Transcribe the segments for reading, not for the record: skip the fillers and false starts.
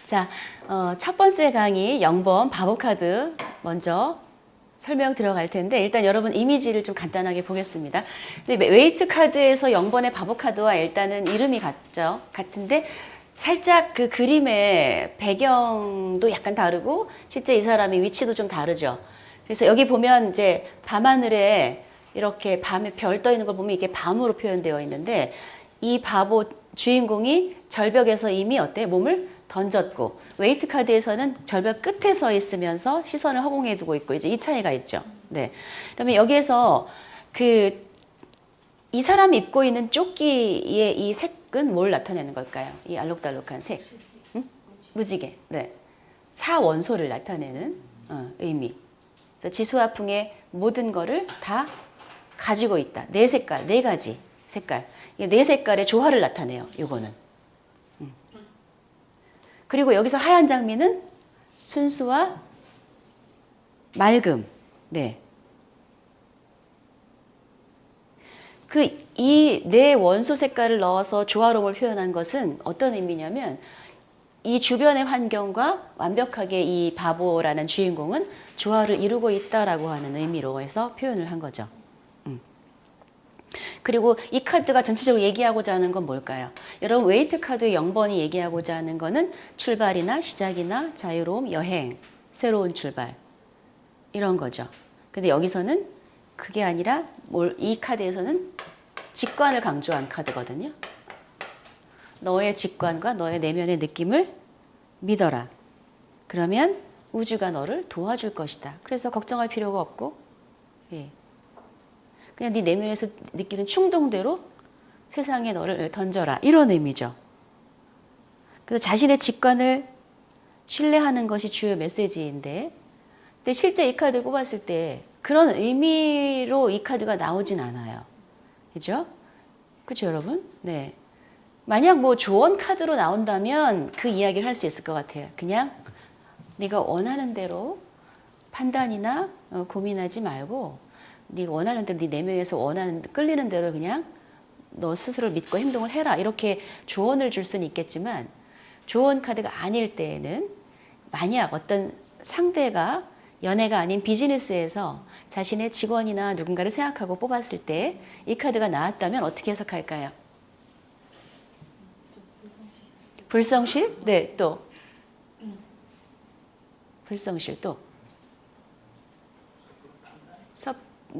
자, 첫 번째 강의 0번 바보카드 먼저 설명 들어갈 텐데 일단 여러분 이미지를 좀 간단하게 보겠습니다. 근데 웨이트 카드에서 0번의 바보카드와 일단은 이름이 같죠. 같은데 살짝 그 그림의 배경도 약간 다르고 실제 이 사람의 위치도 좀 다르죠. 그래서 여기 보면 이제 밤하늘에 이렇게 밤에 별 떠 있는 걸 보면 이게 밤으로 표현되어 있는데 이 바보 주인공이 절벽에서 이미 어때? 몸을 던졌고 웨이트 카드에서는 절벽 끝에 서 있으면서 시선을 허공에 두고 있고 이제 이 차이가 있죠. 네. 그러면 여기에서 이 사람이 입고 있는 조끼의 이 색은 뭘 나타내는 걸까요? 이 알록달록한 색. 응? 무지개. 네. 사원소를 나타내는 의미. 그래서 지수화풍의 모든 거를 다 가지고 있다. 네 색깔, 네 가지 색깔. 이 네 색깔의 조화를 나타내요. 요거는. 그리고 여기서 하얀 장미는 순수와 맑음. 네. 이 네 원소 색깔을 넣어서 조화로움을 표현한 것은 어떤 의미냐면 이 주변의 환경과 완벽하게 이 바보라는 주인공은 조화를 이루고 있다라고 하는 의미로 해서 표현을 한 거죠. 그리고 이 카드가 전체적으로 얘기하고자 하는 건 뭘까요? 여러분 웨이트 카드 0번이 얘기하고자 하는 거는 출발이나 시작이나 자유로움, 여행, 새로운 출발 이런 거죠. 근데 여기서는 그게 아니라 이 카드에서는 직관을 강조한 카드거든요. 너의 직관과 너의 내면의 느낌을 믿어라. 그러면 우주가 너를 도와줄 것이다. 그래서 걱정할 필요가 없고 예. 그냥 네 내면에서 느끼는 충동대로 세상에 너를 던져라. 이런 의미죠. 그래서 자신의 직관을 신뢰하는 것이 주요 메시지인데 근데 실제 이 카드를 뽑았을 때 그런 의미로 이 카드가 나오진 않아요. 그죠? 그죠, 여러분? 네. 만약 뭐 조언 카드로 나온다면 그 이야기를 할 수 있을 것 같아요. 그냥 네가 원하는 대로 판단이나 고민하지 말고 네가 원하는 대로 네 내면에서 원하는 끌리는 대로 그냥 너 스스로 믿고 행동을 해라. 이렇게 조언을 줄 수는 있겠지만 조언 카드가 아닐 때에는 만약 어떤 상대가 연애가 아닌 비즈니스에서 자신의 직원이나 누군가를 생각하고 뽑았을 때 이 카드가 나왔다면 어떻게 해석할까요? 불성실? 네, 또. 불성실 또.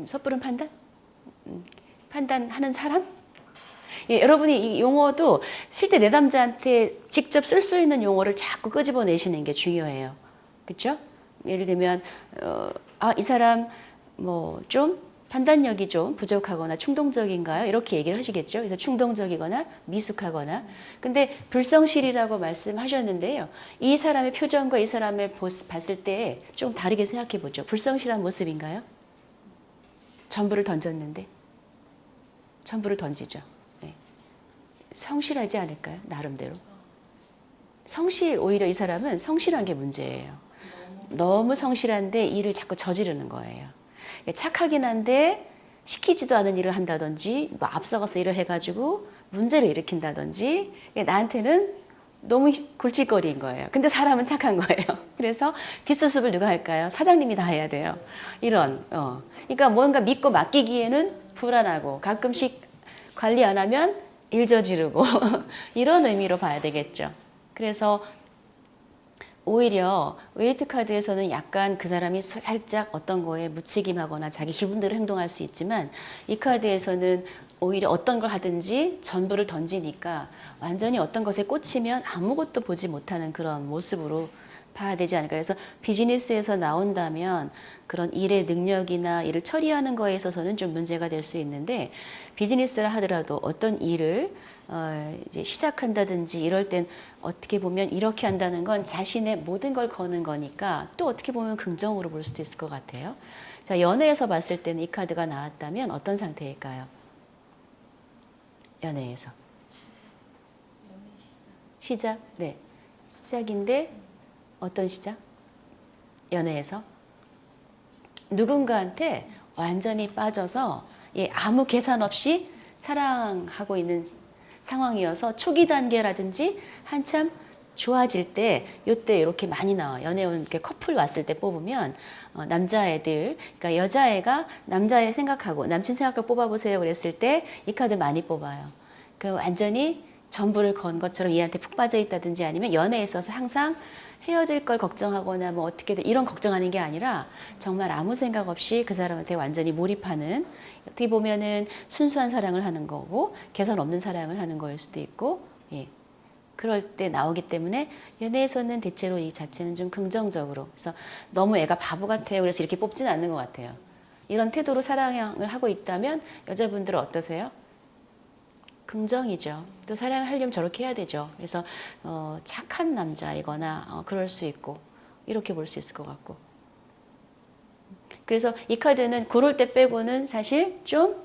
섣부른 판단? 판단하는 사람? 예, 여러분이 이 용어도 실제 내담자한테 직접 쓸 수 있는 용어를 자꾸 끄집어내시는 게 중요해요. 그렇죠? 예를 들면 이 사람 뭐 좀 판단력이 좀 부족하거나 충동적인가요? 이렇게 얘기를 하시겠죠. 그래서 충동적이거나 미숙하거나. 근데 불성실이라고 말씀하셨는데요. 이 사람의 표정과 이 사람을 봤을 때 좀 다르게 생각해 보죠. 불성실한 모습인가요? 전부를 던졌는데 전부를 던지죠. 네. 성실하지 않을까요? 나름대로. 오히려 이 사람은 성실한 게 문제예요. 너무 성실한데 일을 자꾸 저지르는 거예요. 착하긴 한데 시키지도 않은 일을 한다든지 뭐 앞서가서 일을 해가지고 문제를 일으킨다든지 나한테는 너무 골칫거리인 거예요. 근데 사람은 착한 거예요. 그래서 뒷수습을 누가 할까요? 사장님이 다 해야 돼요. 이런 그러니까 뭔가 믿고 맡기기에는 불안하고 가끔씩 관리 안 하면 일 저지르고 이런 의미로 봐야 되겠죠. 그래서 오히려 웨이트 카드에서는 약간 그 사람이 살짝 어떤 거에 무책임하거나 자기 기분대로 행동할 수 있지만 이 카드에서는 오히려 어떤 걸 하든지 전부를 던지니까 완전히 어떤 것에 꽂히면 아무것도 보지 못하는 그런 모습으로 봐야 되지 않을까. 그래서 비즈니스에서 나온다면 그런 일의 능력이나 일을 처리하는 거에 있어서는 좀 문제가 될 수 있는데 비즈니스를 하더라도 어떤 일을 이제 시작한다든지 이럴 땐 어떻게 보면 이렇게 한다는 건 자신의 모든 걸 거는 거니까 또 어떻게 보면 긍정으로 볼 수도 있을 것 같아요. 자, 연애에서 봤을 때는 이 카드가 나왔다면 어떤 상태일까요? 연애에서. 시작? 네. 시작인데 어떤 시작? 연애에서? 누군가한테 완전히 빠져서 아무 계산 없이 사랑하고 있는 상황이어서 초기 단계라든지 한참 좋아질 때 요때 이렇게 많이 나와. 연애운 이렇게 커플 왔을 때 뽑으면 남자애들, 그러니까 여자애가 남자애 생각하고 남친 생각하고 뽑아보세요 그랬을 때 이 카드 많이 뽑아요. 그 완전히 전부를 건 것처럼 얘한테 푹 빠져 있다든지 아니면 연애에 있어서 항상 헤어질 걸 걱정하거나 뭐 어떻게든 이런 걱정하는 게 아니라 정말 아무 생각 없이 그 사람한테 완전히 몰입하는, 어떻게 보면은 순수한 사랑을 하는 거고 개선 없는 사랑을 하는 거일 수도 있고, 예. 그럴 때 나오기 때문에 연애에서는 대체로 이 자체는 좀 긍정적으로, 그래서 너무 애가 바보 같아요 그래서 이렇게 뽑지는 않는 것 같아요. 이런 태도로 사랑을 하고 있다면 여자분들은 어떠세요? 긍정이죠. 또 사랑을 하려면 저렇게 해야 되죠. 그래서 착한 남자이거나 그럴 수 있고 이렇게 볼 수 있을 것 같고. 그래서 이 카드는 그럴 때 빼고는 사실 좀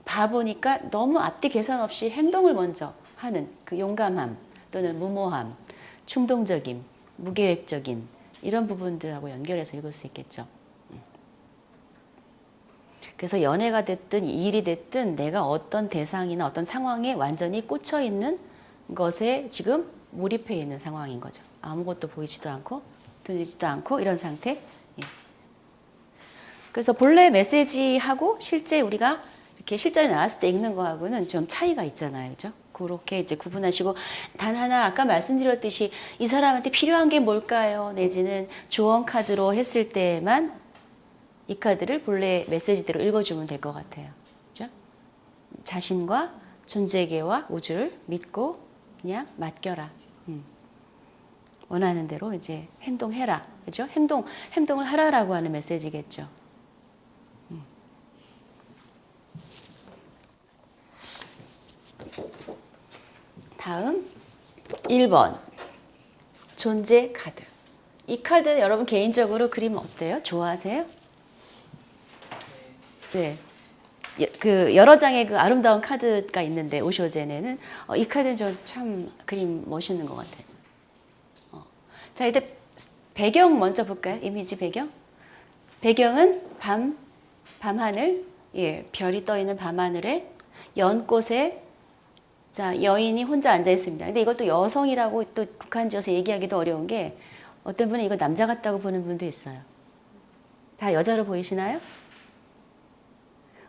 바보니까 너무 앞뒤 계산 없이 행동을 먼저 하는 그 용감함 또는 무모함, 충동적임, 무계획적인 이런 부분들하고 연결해서 읽을 수 있겠죠. 그래서 연애가 됐든 일이 됐든 내가 어떤 대상이나 어떤 상황에 완전히 꽂혀 있는 것에 지금 몰입해 있는 상황인 거죠. 아무것도 보이지도 않고 들리지도 않고 이런 상태. 예. 그래서 본래 메시지하고 실제 우리가 이렇게 실전에 나왔을 때 읽는 거하고는 좀 차이가 있잖아요. 그죠? 그렇게 이제 구분하시고, 단 하나 아까 말씀드렸듯이 이 사람한테 필요한 게 뭘까요? 내지는 조언 카드로 했을 때만 이 카드를 본래 메시지대로 읽어주면 될 것 같아요. 그죠? 자신과 존재계와 우주를 믿고 그냥 맡겨라. 원하는 대로 이제 행동해라. 그죠? 행동을 하라라고 하는 메시지겠죠. 다음 1번 존재 카드. 이 카드는 여러분 개인적으로 그림 어때요? 좋아하세요? 네. 그 여러 장의 그 아름다운 카드가 있는데 오쇼젠에는 이 카드는 좀 참 그림 멋있는 것 같아요. 자, 이제 배경 먼저 볼까요? 이미지 배경. 배경은 밤하늘, 예, 별이 떠 있는 밤하늘에 연꽃에 자, 여인이 혼자 앉아 있습니다. 근데 이것도 여성이라고 또 국한지어서 얘기하기도 어려운 게 어떤 분은 이거 남자 같다고 보는 분도 있어요. 다 여자로 보이시나요?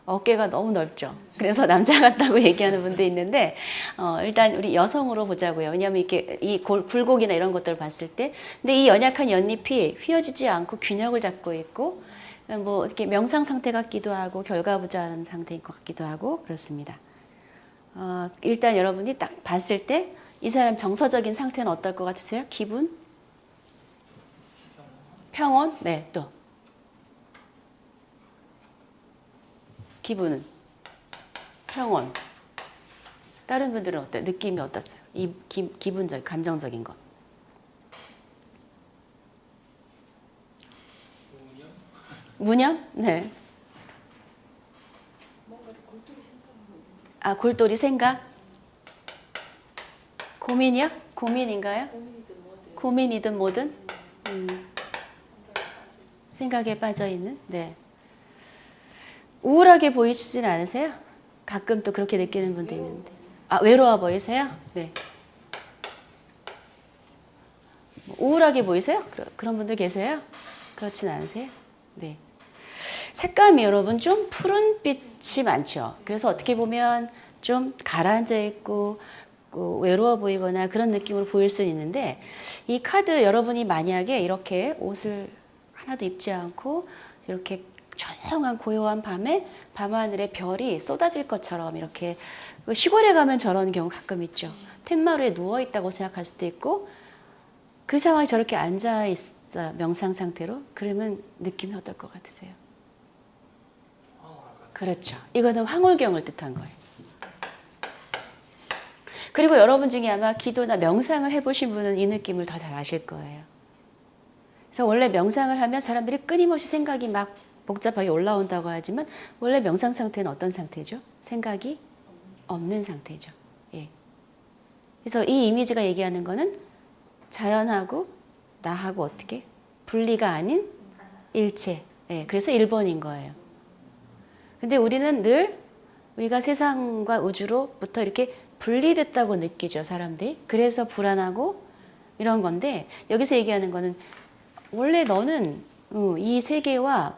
어깨가 너무 넓죠. 그래서 남자 같다고 얘기하는 분도 있는데 일단 우리 여성으로 보자고요. 왜냐하면 이렇게 이 굴곡이나 이런 것들을 봤을 때, 근데 이 연약한 연잎이 휘어지지 않고 균형을 잡고 있고 뭐 이렇게 명상 상태 같기도 하고 결과부자한 상태인 것 같기도 하고 그렇습니다. 일단 여러분이 딱 봤을 때 이 사람 정서적인 상태는 어떨 것 같으세요? 기분? 평온? 네, 또. 기분은? 평온. 다른 분들은 어때요? 느낌이 어떻어요? 이 기분적, 감정적인 것. 무념? 네. 아, 골똘히 생각? 고민이요? 고민인가요? 고민이든 뭐든? 생각에 빠져있는? 네. 우울하게 보이시진 않으세요? 가끔 또 그렇게 느끼는 분도 있는데. 아, 외로워 보이세요? 네. 우울하게 보이세요? 그런 분들 계세요? 그렇진 않으세요? 네. 색감이 여러분 좀 푸른빛이 많죠. 그래서 어떻게 보면 좀 가라앉아 있고 외로워 보이거나 그런 느낌으로 보일 수 있는데, 이 카드 여러분이 만약에 이렇게 옷을 하나도 입지 않고 이렇게 조용한 고요한 밤에 밤하늘에 별이 쏟아질 것처럼 이렇게, 시골에 가면 저런 경우 가끔 있죠. 텐마루에 누워 있다고 생각할 수도 있고 그 상황에 저렇게 앉아 있어 명상 상태로, 그러면 느낌이 어떨 것 같으세요? 그렇죠. 이거는 황홀경을 뜻한 거예요. 그리고 여러분 중에 아마 기도나 명상을 해보신 분은 이 느낌을 더 잘 아실 거예요. 그래서 원래 명상을 하면 사람들이 끊임없이 생각이 막 복잡하게 올라온다고 하지만 원래 명상 상태는 어떤 상태죠? 생각이 없는 상태죠. 예. 그래서 이 이미지가 얘기하는 거는 자연하고 나하고 어떻게 분리가 아닌 일체. 예. 그래서 1번인 거예요. 근데 우리는 늘 우리가 세상과 우주로부터 이렇게 분리됐다고 느끼죠, 사람들이. 그래서 불안하고 이런 건데, 여기서 얘기하는 거는 원래 너는 이 세계와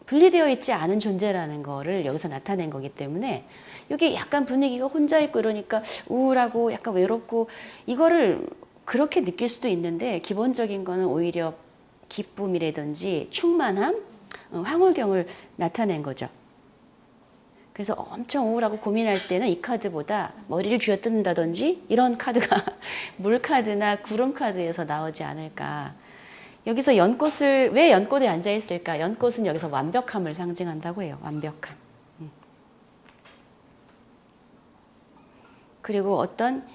분리되어 있지 않은 존재라는 거를 여기서 나타낸 거기 때문에, 이게 약간 분위기가 혼자 있고 이러니까 우울하고 약간 외롭고 이거를 그렇게 느낄 수도 있는데, 기본적인 거는 오히려 기쁨이라든지 충만함, 황홀경을 나타낸 거죠. 그래서 엄청 우울하고 고민할 때는 이 카드보다 머리를 쥐어뜯는다든지 이런 카드가 물카드나 구름카드에서 나오지 않을까. 여기서 연꽃을, 왜 연꽃에 앉아있을까? 연꽃은 여기서 완벽함을 상징한다고 해요. 완벽함. 그리고 어떤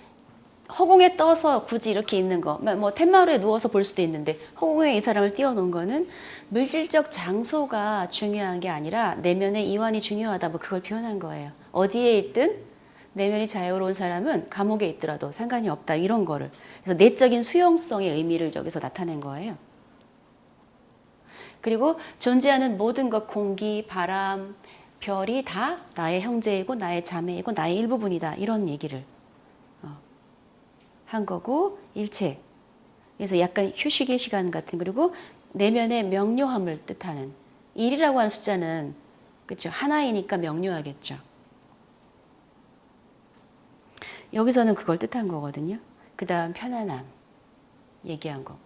허공에 떠서 굳이 이렇게 있는 거, 뭐 텐마루에 누워서 볼 수도 있는데 허공에 이 사람을 띄워놓은 거는 물질적 장소가 중요한 게 아니라 내면의 이완이 중요하다, 뭐 그걸 표현한 거예요. 어디에 있든 내면이 자유로운 사람은 감옥에 있더라도 상관이 없다, 이런 거를. 그래서 내적인 수용성의 의미를 여기서 나타낸 거예요. 그리고 존재하는 모든 것, 공기, 바람, 별이 다 나의 형제이고 나의 자매이고 나의 일부분이다, 이런 얘기를 한 거고, 일체. 그래서 약간 휴식의 시간 같은, 그리고 내면의 명료함을 뜻하는, 1이라고 하는 숫자는 그렇죠, 하나이니까 명료하겠죠. 여기서는 그걸 뜻한 거거든요. 그 다음 편안함 얘기한 거고.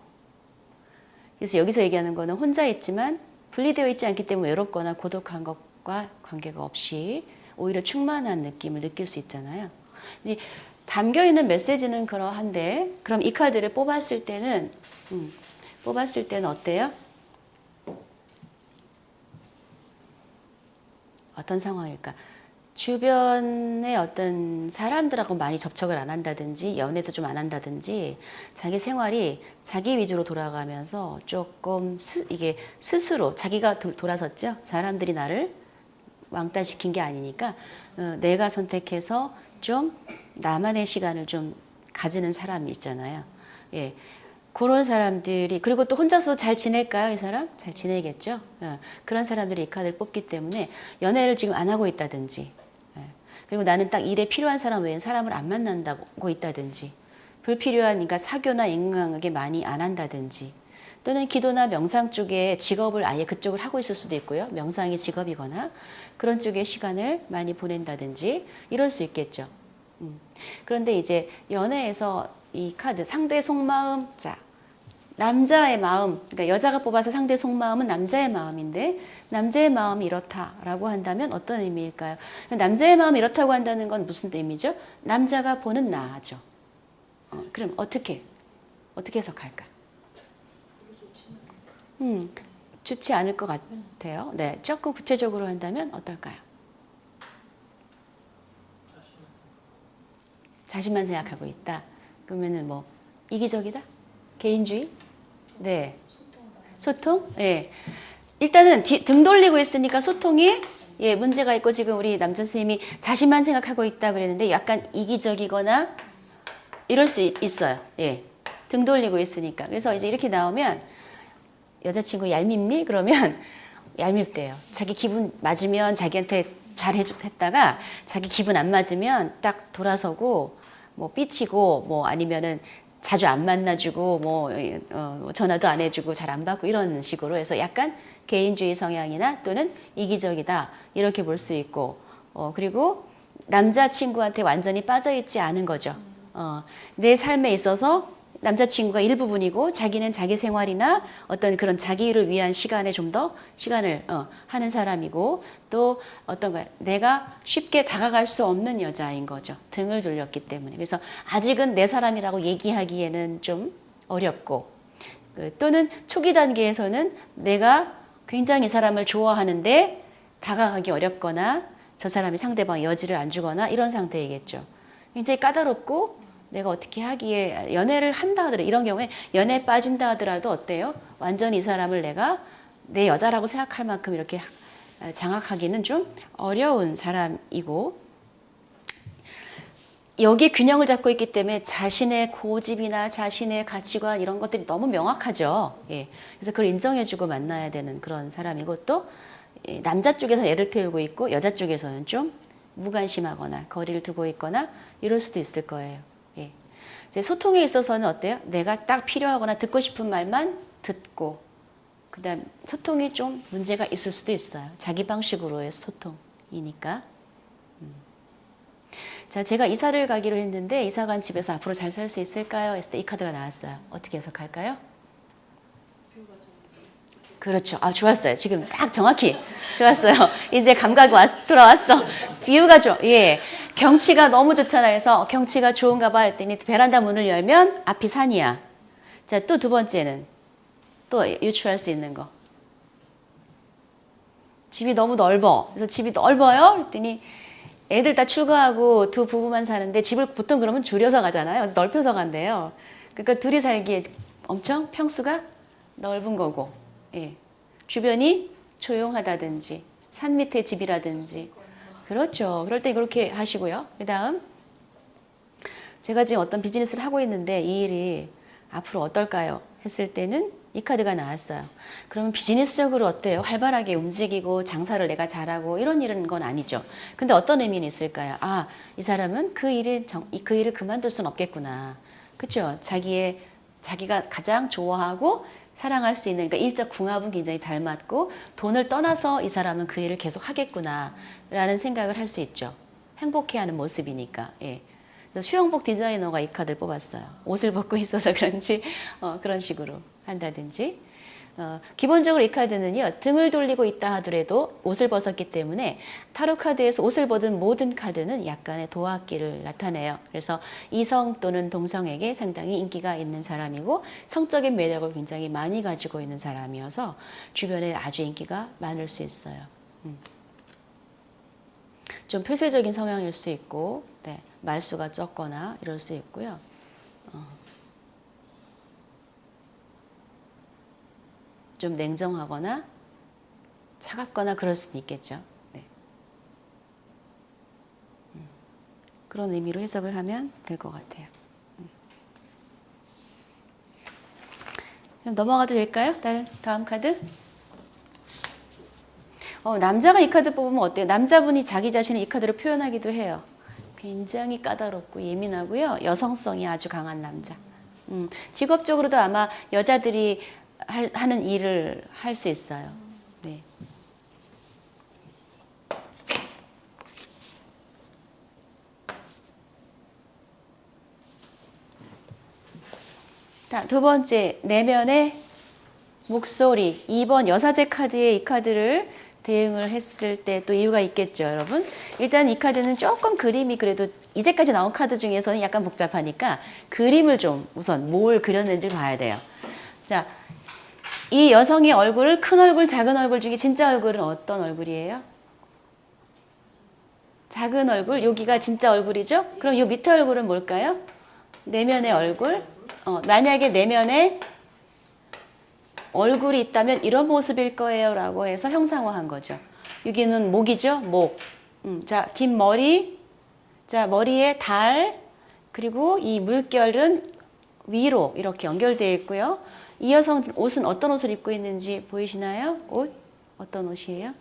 그래서 여기서 얘기하는 거는 혼자 있지만 분리되어 있지 않기 때문에 외롭거나 고독한 것과 관계가 없이 오히려 충만한 느낌을 느낄 수 있잖아요. 이제 담겨있는 메시지는 그러한데, 그럼 이 카드를 뽑았을 때는 어때요? 어떤 상황일까? 주변의 어떤 사람들하고 많이 접촉을 안 한다든지, 연애도 좀 안 한다든지, 자기 생활이 자기 위주로 돌아가면서 조금 이게 스스로 자기가 돌아섰죠. 사람들이 나를 왕따시킨 게 아니니까 내가 선택해서 좀 나만의 시간을 좀 가지는 사람이 있잖아요. 예. 그런 사람들이, 그리고 또 혼자서 잘 지낼까요, 이 사람? 잘 지내겠죠? 그런 사람들이 이 카드를 뽑기 때문에 연애를 지금 안 하고 있다든지, 그리고 나는 딱 일에 필요한 사람 외엔 사람을 안 만난다고 있다든지, 불필요한, 그러니까 사교나 인간관계 많이 안 한다든지, 또는 기도나 명상 쪽에 직업을 아예 그쪽을 하고 있을 수도 있고요. 명상이 직업이거나 그런 쪽에 시간을 많이 보낸다든지 이럴 수 있겠죠. 그런데 이제 연애에서 이 카드 상대 속마음, 자, 남자의 마음, 그러니까 여자가 뽑아서 상대 속마음은 남자의 마음인데 남자의 마음이 이렇다라고 한다면 어떤 의미일까요? 남자의 마음이 이렇다고 한다는 건 무슨 의미죠? 남자가 보는 나죠. 그럼 어떻게 해석할까? 좋지 않을 것 같아요. 네, 조금 구체적으로 한다면 어떨까요? 자신만 생각하고 있다. 그러면은 뭐 이기적이다? 개인주의? 네. 소통? 예. 일단은 등 돌리고 있으니까 소통에 문제가 있고, 지금 우리 남자 선생님이 자신만 생각하고 있다 그랬는데 약간 이기적이거나 이럴 수 있어요. 예. 등 돌리고 있으니까. 그래서 이제 이렇게 나오면 여자친구 얄밉니? 그러면 얄밉대요. 자기 기분 맞으면 자기한테 잘 했다가 자기 기분 안 맞으면 딱 돌아서고 뭐 삐치고 뭐 아니면은 자주 안 만나주고 뭐 전화도 안 해주고 잘 안 받고 이런 식으로 해서 약간 개인주의 성향이나 또는 이기적이다 이렇게 볼 수 있고, 그리고 남자친구한테 완전히 빠져있지 않은 거죠. 내 삶에 있어서 남자친구가 일부분이고 자기는 자기 생활이나 어떤 그런 자기를 위한 시간에 좀 더 시간을 하는 사람이고, 또 어떤 거야, 내가 쉽게 다가갈 수 없는 여자인 거죠. 등을 돌렸기 때문에. 그래서 아직은 내 사람이라고 얘기하기에는 좀 어렵고, 또는 초기 단계에서는 내가 굉장히 이 사람을 좋아하는데 다가가기 어렵거나 저 사람이 상대방 여지를 안 주거나 이런 상태이겠죠. 굉장히 까다롭고, 내가 어떻게 하기에, 연애를 한다 하더라도, 이런 경우에 연애에 빠진다 하더라도 어때요? 완전히 이 사람을 내가 내 여자라고 생각할 만큼 이렇게 장악하기는 좀 어려운 사람이고, 여기 균형을 잡고 있기 때문에 자신의 고집이나 자신의 가치관 이런 것들이 너무 명확하죠. 예. 그래서 그걸 인정해주고 만나야 되는 그런 사람이고, 또 남자 쪽에서 애를 태우고 있고 여자 쪽에서는 좀 무관심하거나 거리를 두고 있거나 이럴 수도 있을 거예요. 예. 이제 소통에 있어서는 어때요? 내가 딱 필요하거나 듣고 싶은 말만 듣고 그다음 소통이 좀 문제가 있을 수도 있어요. 자기 방식으로의 소통이니까. 자, 제가 이사를 가기로 했는데 이사 간 집에서 앞으로 잘 살 수 있을까요? 했을 때 이 카드가 나왔어요. 어떻게 해석할까요? 그렇죠. 아, 좋았어요. 지금 딱 정확히 좋았어요. 이제 감각이 돌아왔어. 비유가 좋아. 예. 경치가 너무 좋잖아 해서 경치가 좋은가 봐 했더니 베란다 문을 열면 앞이 산이야. 자, 또 두 번째는 또 유추할 수 있는 거. 집이 너무 넓어. 그래서 집이 넓어요? 그랬더니 애들 다 출가하고 두 부부만 사는데 집을 보통 그러면 줄여서 가잖아요. 넓혀서 간대요. 그러니까 둘이 살기에 엄청 평수가 넓은 거고, 예. 주변이 조용하다든지 산 밑에 집이라든지 그렇죠. 그럴 때 그렇게 하시고요. 그 다음 제가 지금 어떤 비즈니스를 하고 있는데 이 일이 앞으로 어떨까요? 했을 때는 이 카드가 나왔어요. 그러면 비즈니스적으로 어때요? 활발하게 움직이고 장사를 내가 잘하고 이런 일은 건 아니죠. 근데 어떤 의미는 있을까요? 아, 이 사람은 그 일을 그만둘 수는 없겠구나. 그렇죠? 자기가 가장 좋아하고 사랑할 수 있는, 그러니까 일적 궁합은 굉장히 잘 맞고 돈을 떠나서 이 사람은 그 일을 계속 하겠구나 라는 생각을 할 수 있죠. 행복해하는 모습이니까. 예. 그래서 수영복 디자이너가 이 카드를 뽑았어요. 옷을 벗고 있어서 그런지 그런 식으로 한다든지. 기본적으로 이 카드는요, 등을 돌리고 있다 하더라도 옷을 벗었기 때문에 타로 카드에서 옷을 벗은 모든 카드는 약간의 도화기를 나타내요. 그래서 이성 또는 동성에게 상당히 인기가 있는 사람이고 성적인 매력을 굉장히 많이 가지고 있는 사람이어서 주변에 아주 인기가 많을 수 있어요. 좀 폐쇄적인 성향일 수 있고, 네, 말수가 적거나 이럴 수 있고요. 좀 냉정하거나 차갑거나 그럴 수도 있겠죠. 네. 그런 의미로 해석을 하면 될 것 같아요. 그럼 넘어가도 될까요? 다음 카드. 남자가 이 카드 뽑으면 어때요? 남자분이 자기 자신을 이 카드로 표현하기도 해요. 굉장히 까다롭고 예민하고요. 여성성이 아주 강한 남자. 직업적으로도 아마 여자들이 하는 일을 할 수 있어요. 네. 두 번째, 내면의 목소리. 2번 여사제 카드에 이 카드를 대응을 했을 때 또 이유가 있겠죠, 여러분. 일단 이 카드는 조금 그림이 그래도 이제까지 나온 카드 중에서는 약간 복잡하니까 그림을 좀 우선 뭘 그렸는지 봐야 돼요. 자, 이 여성의 얼굴을 큰 얼굴, 작은 얼굴 중에 진짜 얼굴은 어떤 얼굴이에요? 작은 얼굴, 여기가 진짜 얼굴이죠? 그럼 이 밑에 얼굴은 뭘까요? 내면의 얼굴. 만약에 내면에 얼굴이 있다면 이런 모습일 거예요 라고 해서 형상화한 거죠. 여기는 목이죠? 목. 자, 긴 머리. 자, 머리에 달. 그리고 이 물결은 위로 이렇게 연결되어 있고요. 이 여성 옷은 어떤 옷을 입고 있는지 보이시나요? 옷? 어떤 옷이에요?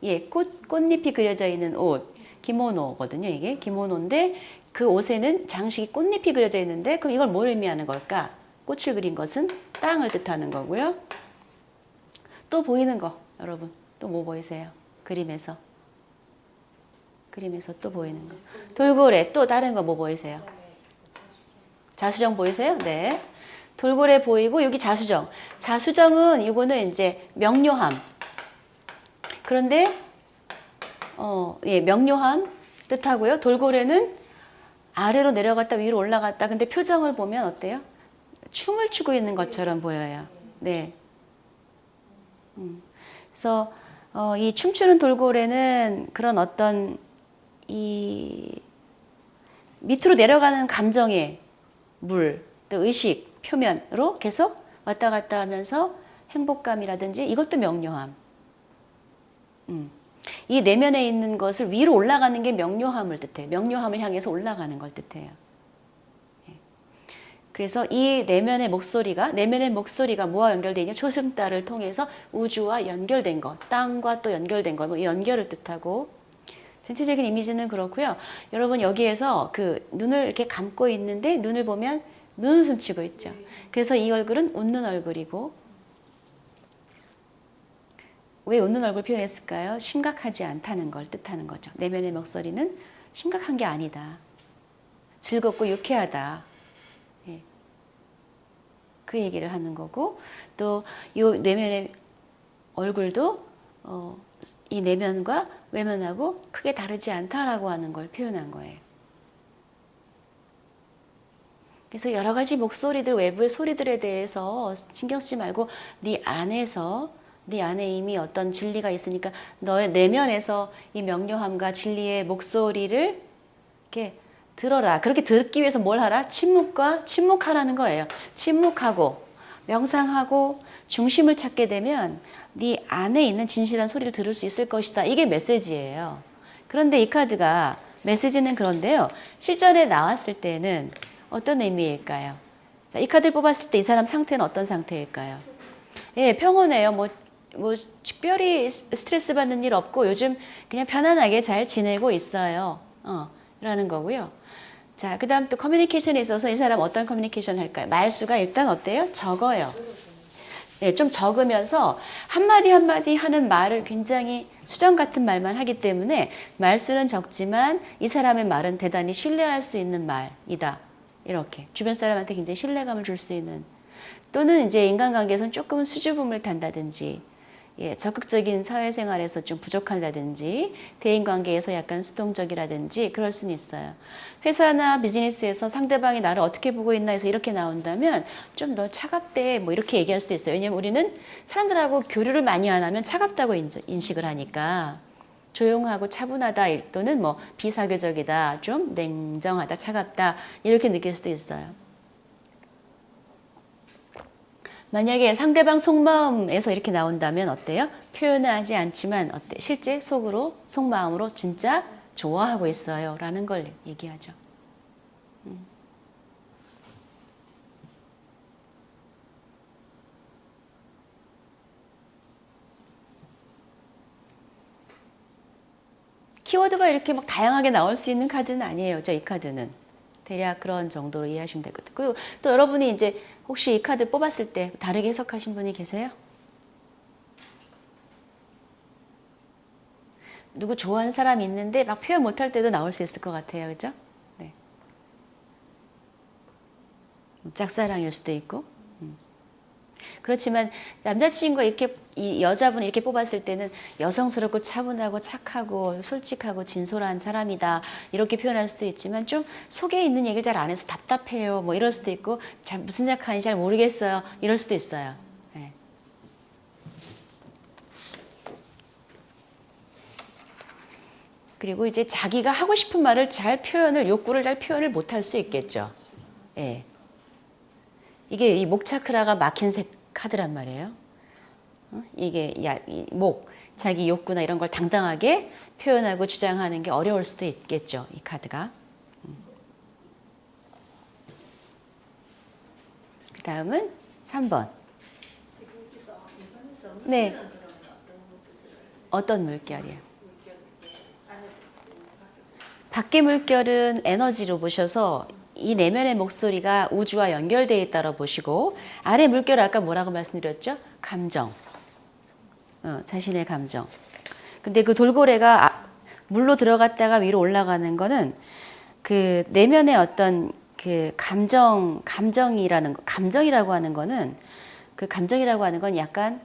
예, 꽃잎이 그려져 있는 옷. 기모노거든요, 이게. 기모노인데 그 옷에는 장식이 꽃잎이 그려져 있는데 그럼 이걸 뭘 의미하는 걸까? 꽃을 그린 것은 땅을 뜻하는 거고요. 또 보이는 거, 여러분. 또 뭐 보이세요? 그림에서 또 보이는 거. 돌고래, 또 다른 거 뭐 보이세요? 자수정 보이세요? 네. 돌고래 보이고 여기 자수정. 자수정은 이거는 이제 명료함. 그런데 예, 명료함 뜻하고요. 돌고래는 아래로 내려갔다 위로 올라갔다. 근데 표정을 보면 어때요? 춤을 추고 있는 것처럼 보여요. 네. 그래서 이 춤추는 돌고래는 그런 어떤 이 밑으로 내려가는 감정의 물, 또 의식 표면으로 계속 왔다 갔다 하면서 행복감이라든지 이것도 명료함. 이 내면에 있는 것을 위로 올라가는 게 명료함을 뜻해요. 명료함을 향해서 올라가는 걸 뜻해요. 그래서 이 내면의 목소리가 뭐와 연결되어 있냐? 초승달을 통해서 우주와 연결된 것, 땅과 또 연결된 것, 뭐 연결을 뜻하고, 전체적인 이미지는 그렇고요. 여러분 여기에서 그 눈을 이렇게 감고 있는데 눈을 보면 눈웃음 치고 있죠. 그래서 이 얼굴은 웃는 얼굴이고 왜 웃는 얼굴 표현했을까요? 심각하지 않다는 걸 뜻하는 거죠. 내면의 목소리는 심각한 게 아니다. 즐겁고 유쾌하다. 예. 그 얘기를 하는 거고 또 이 내면의 얼굴도 이 내면과 외면하고 크게 다르지 않다라고 하는 걸 표현한 거예요. 그래서 여러 가지 목소리들, 외부의 소리들에 대해서 신경 쓰지 말고 네 안에서 네 안에 이미 어떤 진리가 있으니까 너의 내면에서 이 명료함과 진리의 목소리를 이렇게 들어라. 그렇게 듣기 위해서 뭘 하라? 침묵하라는 거예요. 침묵하고 명상하고 중심을 찾게 되면 네 안에 있는 진실한 소리를 들을 수 있을 것이다. 이게 메시지예요. 그런데 이 카드가 메시지는 그런데요. 실전에 나왔을 때는 어떤 의미일까요? 자, 이 카드를 뽑았을 때 이 사람 상태는 어떤 상태일까요? 예, 평온해요. 뭐 특별히 스트레스 받는 일 없고 요즘 그냥 편안하게 잘 지내고 있어요. 라는 거고요. 자, 그 다음 또 커뮤니케이션에 있어서 이 사람 어떤 커뮤니케이션 할까요? 말수가 일단 어때요? 적어요. 네, 좀 적으면서 한마디 한마디 하는 말을 굉장히 수정 같은 말만 하기 때문에 말수는 적지만 이 사람의 말은 대단히 신뢰할 수 있는 말이다. 이렇게 주변 사람한테 굉장히 신뢰감을 줄 수 있는 또는 이제 인간관계에서는 조금은 수줍음을 탄다든지 예, 적극적인 사회생활에서 좀 부족한다든지 대인관계에서 약간 수동적이라든지 그럴 수는 있어요. 회사나 비즈니스에서 상대방이 나를 어떻게 보고 있나 해서 이렇게 나온다면 좀 너 차갑대 뭐 이렇게 얘기할 수도 있어요. 왜냐면 우리는 사람들하고 교류를 많이 안 하면 차갑다고 인식을 하니까 조용하고 차분하다 또는 뭐 비사교적이다 좀 냉정하다 차갑다 이렇게 느낄 수도 있어요. 만약에 상대방 속마음에서 이렇게 나온다면 어때요? 표현하지 않지만 어때? 실제 속으로 속마음으로 진짜 좋아하고 있어요 라는 걸 얘기하죠. 키워드가 이렇게 막 다양하게 나올 수 있는 카드는 아니에요. 이 카드는. 대략 그런 정도로 이해하시면 될 것 같고요. 또 여러분이 이제 혹시 이 카드 뽑았을 때 다르게 해석하신 분이 계세요? 누구 좋아하는 사람이 있는데 막 표현 못할 때도 나올 수 있을 것 같아요. 그죠? 네. 짝사랑일 수도 있고. 그렇지만 남자친구가 이렇게 이 여자분이 이렇게 뽑았을 때는 여성스럽고 차분하고 착하고 솔직하고 진솔한 사람이다 이렇게 표현할 수도 있지만 좀 속에 있는 얘기를 잘 안 해서 답답해요 뭐 이럴 수도 있고 잘 무슨 생각하는지 잘 모르겠어요 이럴 수도 있어요. 네. 그리고 이제 자기가 하고 싶은 말을 욕구를 잘 표현을 못할 수 있겠죠. 예. 이게 이 목 차크라가 막힌 카드란 말이에요. 이게 자기 욕구나 이런 걸 당당하게 표현하고 주장하는 게 어려울 수도 있겠죠. 이 카드가. 그 다음은 3번. 네. 어떤 물결이에요? 밖의 물결은 에너지로 보셔서 이 내면의 목소리가 우주와 연결되어 있다고 보시고 아래 물결 아까 뭐라고 말씀드렸죠? 감정. 자신의 감정. 근데 그 돌고래가 물로 들어갔다가 위로 올라가는 거는 그 내면의 어떤 그 감정이라고 하는 거는 그 감정이라고 하는 건 약간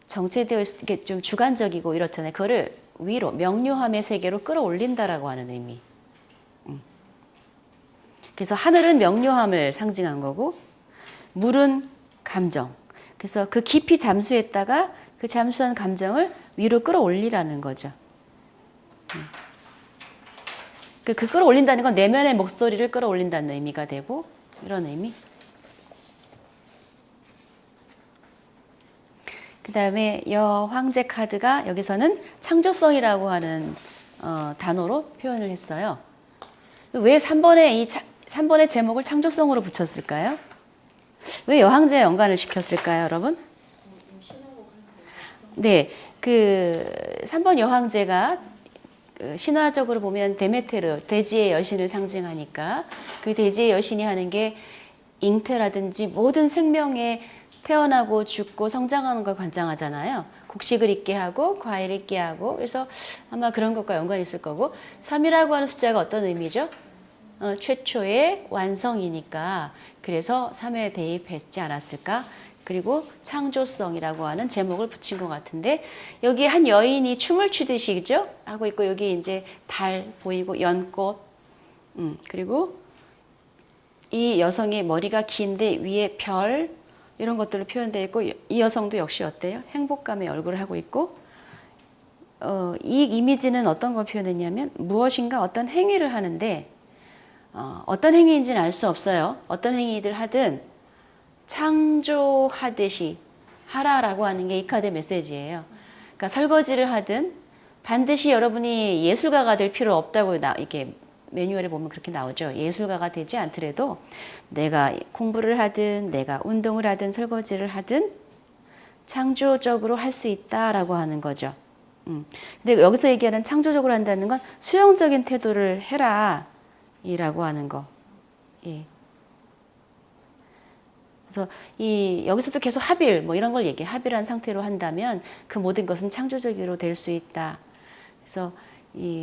정체되어 있을 때 좀 주관적이고 이렇잖아요. 그거를 위로 명료함의 세계로 끌어올린다라고 하는 의미. 그래서 하늘은 명료함을 상징한 거고 물은 감정. 그래서 그 깊이 잠수했다가 그 잠수한 감정을 위로 끌어올리라는 거죠. 그 끌어올린다는 건 내면의 목소리를 끌어올린다는 의미가 되고 이런 의미. 그 다음에 여황제 카드가 여기서는 창조성이라고 하는 단어로 표현을 했어요. 왜 3번의 제목을 창조성으로 붙였을까요? 왜 여황제와 연관을 시켰을까요, 여러분? 네, 그 3번 여황제가 신화적으로 보면 데메테르, 대지의 여신을 상징하니까 그 대지의 여신이 하는 게 잉태라든지 모든 생명에 태어나고 죽고 성장하는 걸 관장하잖아요. 곡식을 있게 하고 과일을 있게 하고, 그래서 아마 그런 것과 연관이 있을 거고, 3이라고 하는 숫자가 어떤 의미죠? 최초의 완성이니까 그래서 3에 대입했지 않았을까? 그리고 창조성이라고 하는 제목을 붙인 것 같은데, 여기 한 여인이 춤을 추듯이 그죠? 하고 있고, 여기 이제 달 보이고 연꽃, 그리고 이 여성의 머리가 긴데 위에 별, 이런 것들로 표현되어 있고, 이 여성도 역시 어때요? 행복감의 얼굴을 하고 있고, 이 이미지는 어떤 걸 표현했냐면 무엇인가 어떤 행위를 하는데, 어떤 행위인지는 알 수 없어요. 어떤 행위를 하든 창조하듯이 하라라고 하는 게 이 카드의 메시지예요. 그러니까 설거지를 하든 반드시 여러분이 예술가가 될 필요 없다고 이렇게 매뉴얼에 보면 그렇게 나오죠. 예술가가 되지 않더라도 내가 공부를 하든 내가 운동을 하든 설거지를 하든 창조적으로 할 수 있다라고 하는 거죠. 근데 여기서 얘기하는 창조적으로 한다는 건 수용적인 태도를 해라 이라고 하는 거. 예. 그래서 여기서도 계속 합일 뭐 이런 걸 얘기해. 합일한 상태로 한다면 그 모든 것은 창조적으로 될 수 있다. 그래서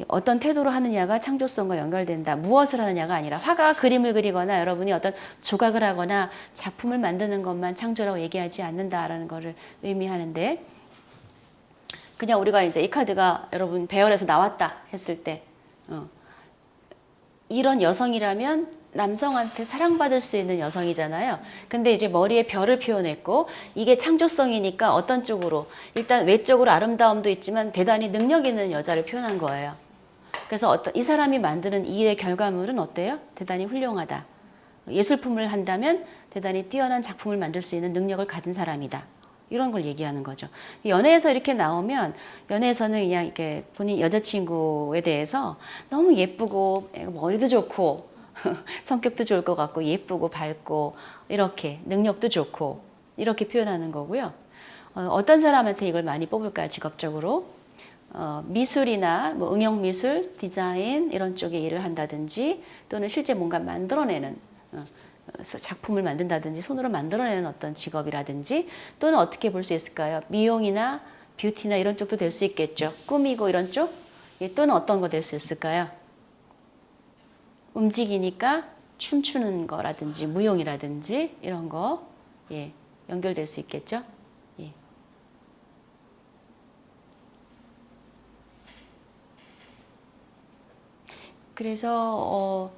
어떤 태도로 하느냐가 창조성과 연결된다. 무엇을 하느냐가 아니라 화가 그림을 그리거나 여러분이 어떤 조각을 하거나 작품을 만드는 것만 창조라고 얘기하지 않는다라는 것을 의미하는데, 그냥 우리가 이제 이 카드가 여러분 배열에서 나왔다 했을 때 이런 여성이라면 남성한테 사랑받을 수 있는 여성이잖아요. 근데 이제 머리에 별을 표현했고, 이게 창조성이니까 어떤 쪽으로, 일단 외적으로 아름다움도 있지만 대단히 능력 있는 여자를 표현한 거예요. 그래서 이 사람이 만드는 이 일의 결과물은 어때요? 대단히 훌륭하다. 예술품을 한다면 대단히 뛰어난 작품을 만들 수 있는 능력을 가진 사람이다. 이런 걸 얘기하는 거죠. 연애에서 이렇게 나오면, 연애에서는 그냥 이렇게 본인 여자친구에 대해서 너무 예쁘고 머리도 좋고 성격도 좋을 것 같고 예쁘고 밝고 이렇게 능력도 좋고 이렇게 표현하는 거고요. 어떤 사람한테 이걸 많이 뽑을까요? 직업적으로 미술이나 뭐 응용미술, 디자인 이런 쪽에 일을 한다든지, 또는 실제 뭔가 만들어내는 작품을 만든다든지 손으로 만들어내는 어떤 직업이라든지, 또는 어떻게 볼 수 있을까요? 미용이나 뷰티나 이런 쪽도 될 수 있겠죠. 꾸미고 이런 쪽? 또는 어떤 거 될 수 있을까요? 움직이니까 춤추는 거라든지 무용이라든지 이런 거 연결될 수 있겠죠. 예. 그래서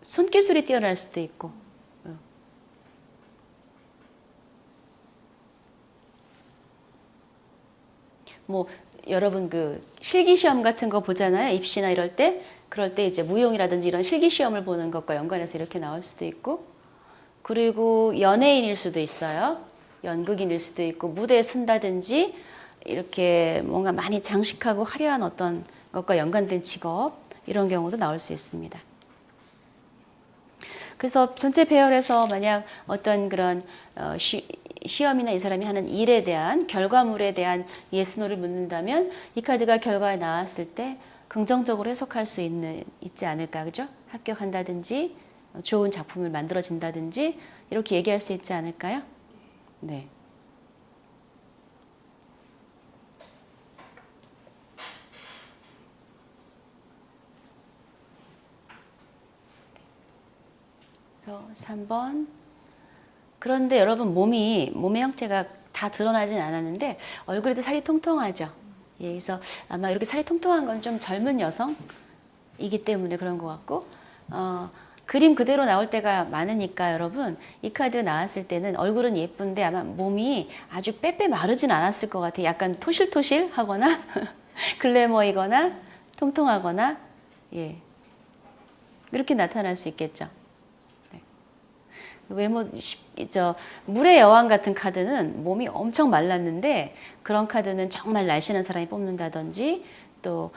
손기술이 뛰어날 수도 있고, 뭐 여러분 그 실기시험 같은 거 보잖아요. 입시나 이럴 때. 그럴 때 이제 무용이라든지 이런 실기시험을 보는 것과 연관해서 이렇게 나올 수도 있고, 그리고 연예인일 수도 있어요. 연극인일 수도 있고, 무대에 쓴다든지 이렇게 뭔가 많이 장식하고 화려한 어떤 것과 연관된 직업, 이런 경우도 나올 수 있습니다. 그래서 전체 배열에서 만약 어떤 그런 시험이나 이 사람이 하는 일에 대한 결과물에 대한 예스노를 묻는다면, 이 카드가 결과에 나왔을 때 긍정적으로 해석할 수 있지 않을까, 그죠? 합격한다든지 좋은 작품을 만들어진다든지 이렇게 얘기할 수 있지 않을까요? 네. 그래서 3번. 그런데 여러분 몸의 형태가 다 드러나진 않았는데 얼굴에도 살이 통통하죠. 예, 그래서 아마 이렇게 살이 통통한 건 좀 젊은 여성이기 때문에 그런 것 같고, 그림 그대로 나올 때가 많으니까 여러분 이 카드 나왔을 때는 얼굴은 예쁜데 아마 몸이 아주 빼빼 마르진 않았을 것 같아요. 약간 토실토실 하거나 글래머이거나 통통하거나, 예, 이렇게 나타날 수 있겠죠. 외모, 물의 여왕 같은 카드는 몸이 엄청 말랐는데, 그런 카드는 정말 날씬한 사람이 뽑는다든지, 또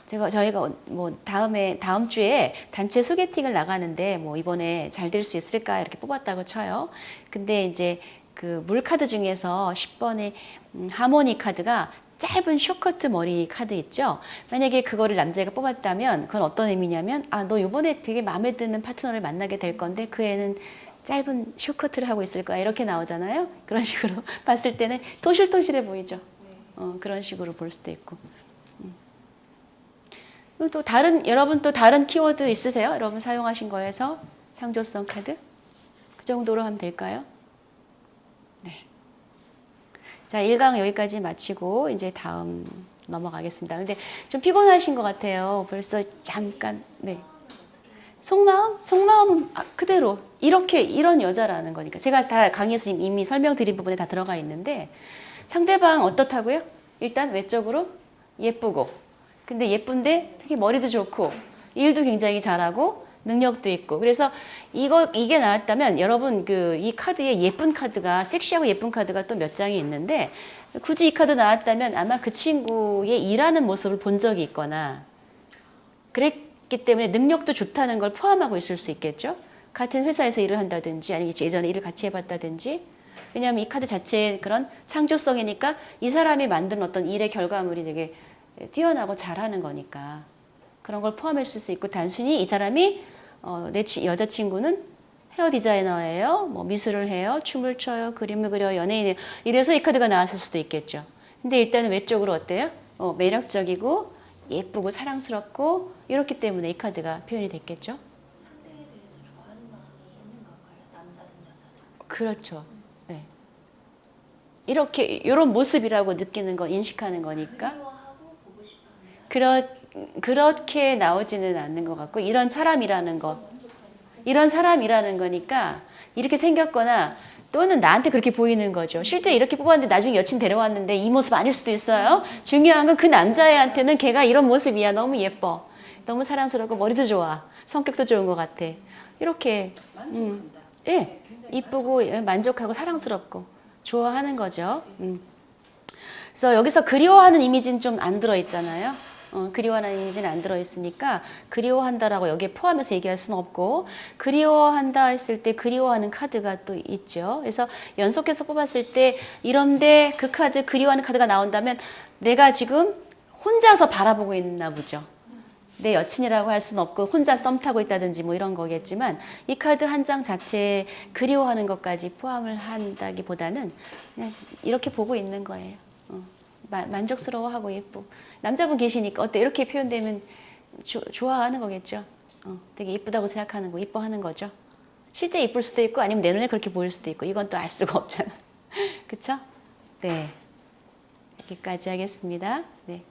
저희가 다음 주에 단체 소개팅을 나가는데 뭐 이번에 잘 될 수 있을까 이렇게 뽑았다고 쳐요. 근데 이제 그 물 카드 중에서 10번의 하모니 카드가 짧은 숏커트 머리 카드 있죠. 만약에 그거를 남자애가 뽑았다면 그건 어떤 의미냐면 아, 너 이번에 되게 마음에 드는 파트너를 만나게 될 건데 그 애는 짧은 숏커트를 하고 있을 거야. 이렇게 나오잖아요. 그런 식으로 봤을 때는 토실토실해 보이죠. 그런 식으로 볼 수도 있고. 또 여러분 또 다른 키워드 있으세요? 여러분 사용하신 거에서 창조성 카드? 그 정도로 하면 될까요? 네. 자, 1강 여기까지 마치고 이제 다음 넘어가겠습니다. 근데 좀 피곤하신 것 같아요. 벌써 잠깐, 네. 속마음은 그대로 이런 여자라는 거니까. 제가 다 강의에서 이미 설명드린 부분에 다 들어가 있는데 상대방 어떻다고요? 일단 외적으로 예쁘고 근데 예쁜데 되게 머리도 좋고 일도 굉장히 잘하고 능력도 있고 그래서 이게 나왔다면 여러분 이 카드에 예쁜 카드가 섹시하고 예쁜 카드가 또 몇 장이 있는데 굳이 이 카드 나왔다면 아마 그 친구의 일하는 모습을 본 적이 있거나 그랬기 때문에 능력도 좋다는 걸 포함하고 있을 수 있겠죠. 같은 회사에서 일을 한다든지 아니면 예전에 일을 같이 해봤다든지 왜냐하면 이 카드 자체의 그런 창조성이니까 이 사람이 만든 어떤 일의 결과물이 되게 뛰어나고 잘하는 거니까 그런 걸 포함했을 수 있고 단순히 이 사람이 내 여자친구는 헤어 디자이너예요. 뭐 미술을 해요. 춤을 춰요. 그림을 그려요. 연예인이에요. 이래서 이 카드가 나왔을 수도 있겠죠. 근데 일단은 외적으로 어때요? 매력적이고 예쁘고 사랑스럽고 이렇기 때문에 이 카드가 표현이 됐겠죠. 상대에 대해서 좋아하는 마음이 있는 건가요? 남자든 여자든? 그렇죠. 네. 이렇게 이런 모습이라고 느끼는 거 인식하는 거니까. 그리워하고 보고 싶어합니다. 그렇게 나오지는 않는 것 같고 이런 사람이라는 거니까 이렇게 생겼거나 또는 나한테 그렇게 보이는 거죠. 실제 이렇게 뽑았는데 나중에 여친 데려왔는데 이 모습 아닐 수도 있어요. 중요한 건 그 남자애한테는 걔가 이런 모습이야. 너무 예뻐. 너무 사랑스럽고 머리도 좋아. 성격도 좋은 것 같아. 이렇게 예, 이쁘고 만족하고 사랑스럽고 좋아하는 거죠. 그래서 여기서 그리워하는 이미지는 좀 안 들어있잖아요. 그리워하는 이미지는 안 들어있으니까 그리워한다라고 여기에 포함해서 얘기할 수는 없고 그리워한다 했을 때 그리워하는 카드가 또 있죠. 그래서 연속해서 뽑았을 때 이런데 그 카드 그리워하는 카드가 나온다면 내가 지금 혼자서 바라보고 있나 보죠. 내 여친이라고 할 수는 없고 혼자 썸 타고 있다든지 뭐 이런 거겠지만 이 카드 한 장 자체에 그리워하는 것까지 포함을 한다기보다는 그냥 이렇게 보고 있는 거예요. 만족스러워하고 예쁘고 남자분 계시니까 어때? 이렇게 표현되면 좋아하는 거겠죠. 되게 예쁘다고 생각하는 거, 예뻐하는 거죠. 실제 예쁠 수도 있고 아니면 내 눈에 그렇게 보일 수도 있고 이건 또 알 수가 없잖아. 그쵸? 네. 여기까지 하겠습니다. 네.